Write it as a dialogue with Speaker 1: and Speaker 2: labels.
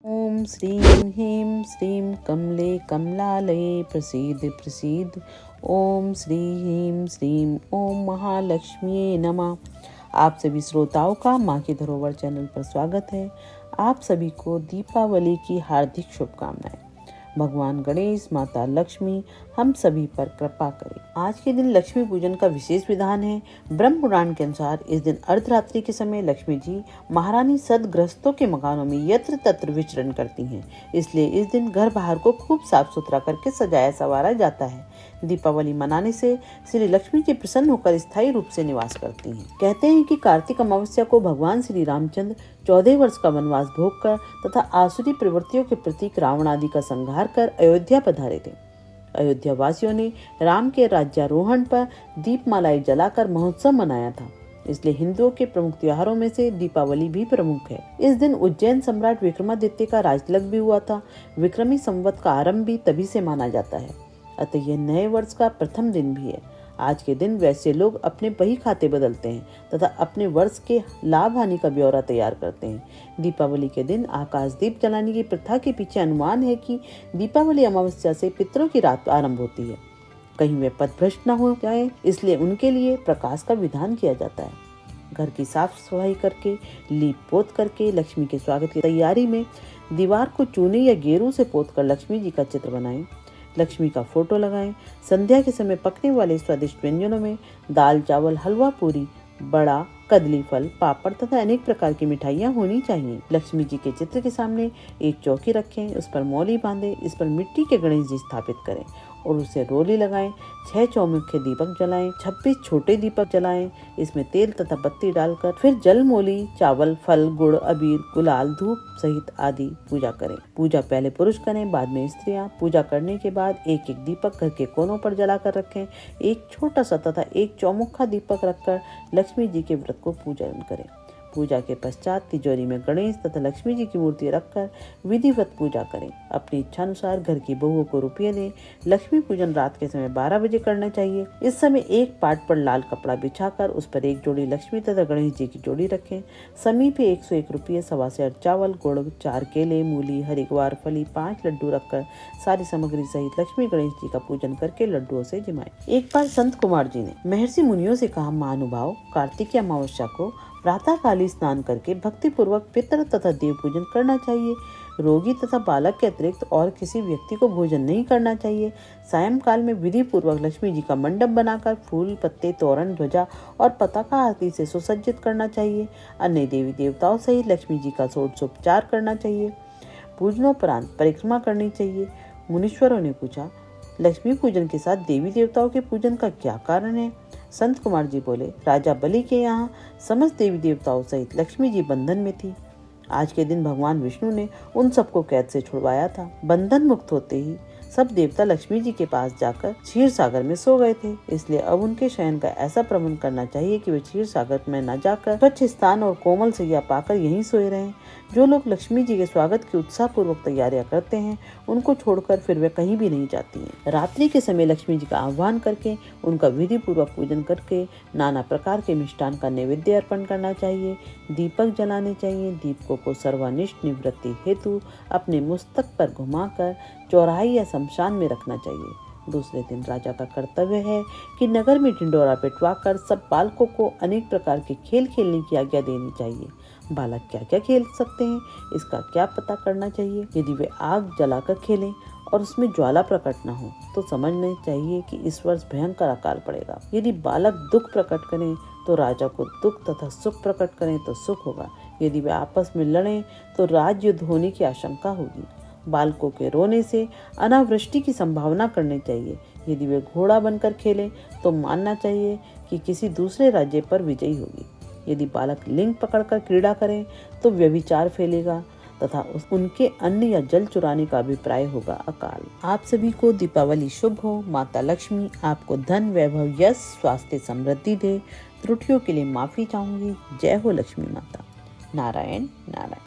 Speaker 1: ओम श्रीं ह्रीं श्रीं कमले कमलालये प्रसीद प्रसीद। ओम श्रीं ह्रीं श्रीं ओम महालक्ष्मी नमः। आप सभी श्रोताओं का माँ की धरोहर चैनल पर स्वागत है। आप सभी को दीपावली की हार्दिक शुभकामनाएं। भगवान गणेश, माता लक्ष्मी हम सभी पर कृपा करें। आज के दिन लक्ष्मी पूजन का विशेष विधान है। ब्रह्म पुराण के अनुसार इस दिन अर्धरात्रि के समय लक्ष्मी जी महारानी सदग्रस्तों के मकानों में यत्र तत्र विचरण करती हैं। इसलिए इस दिन घर बाहर को खूब साफ सुथरा करके सजाया संवारा जाता है। दीपावली मनाने से श्री लक्ष्मी जी प्रसन्न होकर स्थायी रूप से निवास करती हैं। कहते हैं कि कार्तिक अमावस्या को भगवान श्री रामचंद्र 14 वर्ष का वनवास भोग कर तथा आसुरी प्रवृत्तियों के प्रतीक रावण आदि का संहार कर अयोध्या पधारे थे। अयोध्या वासियों ने राम के राज्यारोहण पर दीपमालाएं जलाकर महोत्सव मनाया था। इसलिए हिंदुओं के प्रमुख त्योहारों में से दीपावली भी प्रमुख है। इस दिन उज्जैन सम्राट विक्रमादित्य का राजतिलक भी हुआ था। विक्रमी संवत का आरंभ भी तभी से माना जाता है। अतः यह नए वर्ष का प्रथम दिन भी है। आज के दिन वैसे लोग अपने बही खाते बदलते हैं तथा अपने वर्ष के लाभ हानि का ब्यौरा तैयार करते हैं। दीपावली के दिन आकाश दीप जलाने की प्रथा के पीछे अनुमान है कि दीपावली अमावस्या से पितरों की रात आरंभ होती है। कहीं वे पथभ्रष्ट न हो जाए, इसलिए उनके लिए प्रकाश का विधान किया जाता है। घर की साफ सफाई करके, लीप पोत करके लक्ष्मी के स्वागत की तैयारी में दीवार को चूने या गेरू से पोत कर लक्ष्मी जी का चित्र बनाएं। लक्ष्मी का फोटो लगाएं। संध्या के समय पकने वाले स्वादिष्ट व्यंजनों में दाल, चावल, हलवा, पूरी, बड़ा, कदली फल, पापड़ तथा अनेक प्रकार की मिठाइयाँ होनी चाहिए। लक्ष्मी जी के चित्र के सामने एक चौकी रखें, उस पर मौली बांधे, इस पर मिट्टी के गणेश जी स्थापित करें और उसे रोली लगाएं। 6 चौमुखे दीपक जलाएं, 26 छोटे दीपक जलाएं। इसमें तेल तथा बत्ती डालकर फिर जल, मोली, चावल, फल, गुड़, अबीर, गुलाल, धूप सहित आदि पूजा करें। पूजा पहले पुरुष करें, बाद में स्त्रियां। पूजा करने के बाद एक एक दीपक घर के कोनों पर जलाकर रखें। एक छोटा सा तथा एक चौमुखा दीपक रखकर लक्ष्मी जी के व्रत को पूजन करें। पूजा के पश्चात तिजोरी में गणेश तथा लक्ष्मी जी की मूर्ति रखकर विधिवत पूजा करें। अपनी इच्छा अनुसार घर की बहुओं को रुपये दें। लक्ष्मी पूजन रात के समय 12 बजे करना चाहिए। इस समय एक पाट पर लाल कपड़ा बिछाकर उस पर एक जोड़ी लक्ष्मी तथा गणेश जी की जोड़ी रखें। समीप 101 रुपये, 1.25 सेर चावल, गुड़, 4 केले, मूली, हरिद्वार, फली, 5 लड्डू रखकर सारी सामग्री सहित लक्ष्मी गणेश जी का पूजन करके लड्डुओं से जिमाएं। एक बार संत कुमार जी ने महर्षि मुनियों से कहा, महानुभाव, कार्तिक अमावस्या को प्रातःकाली स्नान करके भक्ति पूर्वक पितृ तथा देव पूजन करना चाहिए। रोगी तथा बालक के अतिरिक्त और किसी व्यक्ति को भोजन नहीं करना चाहिए। सायंकाल में विधि पूर्वक लक्ष्मी जी का मंडप बनाकर फूल, पत्ते, तोरण, ध्वजा और पताका आदि से सुसज्जित करना चाहिए। अन्य देवी देवताओं सहित लक्ष्मी जी का षोडशोपचार करना चाहिए। पूजनोपरांत परिक्रमा करनी चाहिए। मुनीश्वरों ने पूछा, लक्ष्मी पूजन के साथ देवी देवताओं के पूजन का क्या कारण है? संत कुमार जी बोले, राजा बलि के यहाँ समस्त देवी देवताओं सहित लक्ष्मी जी बंधन में थी। आज के दिन भगवान विष्णु ने उन सबको कैद से छुड़वाया था। बंधन मुक्त होते ही सब देवता लक्ष्मी जी के पास जाकर क्षीर सागर में सो गए थे। इसलिए अब उनके शयन का ऐसा प्रबंध करना चाहिए कि वे क्षीर सागर में न जाकर स्वच्छ स्थान और कोमल सैया पाकर यहीं सोए रहें। जो लोग लक्ष्मी जी के स्वागत की उत्साह पूर्वक तैयारियां करते हैं, उनको छोड़कर फिर वे कहीं भी नहीं जाती हैं। रात्रि के समय लक्ष्मी जी का आह्वान करके उनका विधि पूर्वक पूजन करके नाना प्रकार के मिष्टान का नैवेद्य अर्पण करना चाहिए। दीपक जलाने चाहिए। दीपकों को सर्वनिष्ठ निवृत्ति हेतु अपने मस्तक पर घुमाकर चौराहे या शमशान में रखना चाहिए। दूसरे दिन राजा का कर्तव्य है कि नगर में ढिंडोरा पिटवाकर सब बालकों को अनेक प्रकार के खेल खेलने की आज्ञा देनी चाहिए। बालक क्या क्या खेल सकते हैं, इसका क्या पता करना चाहिए। यदि वे आग जलाकर खेलें और उसमें ज्वाला प्रकट न हो तो समझना चाहिए कि इस वर्ष भयंकर अकाल पड़ेगा। यदि बालक दुख प्रकट करें तो राजा को दुख तथा सुख प्रकट करें तो सुख होगा। यदि वे आपस में लड़ें तो राज युद्ध होने की आशंका होगी। बालकों के रोने से अनावृष्टि की संभावना करनी चाहिए। यदि वे घोड़ा बनकर खेलें तो मानना चाहिए कि किसी दूसरे राज्य पर विजयी होगी। यदि बालक लिंग पकड़कर क्रीड़ा करें तो व्यभिचार फैलेगा तथा उनके अन्न या जल चुराने का अभिप्राय होगा अकाल। आप सभी को दीपावली शुभ हो। माता लक्ष्मी आपको धन, वैभव, यश, स्वास्थ्य, समृद्धि दे। त्रुटियों के लिए माफी चाहूंगी। जय हो लक्ष्मी माता। नारायण नारायण।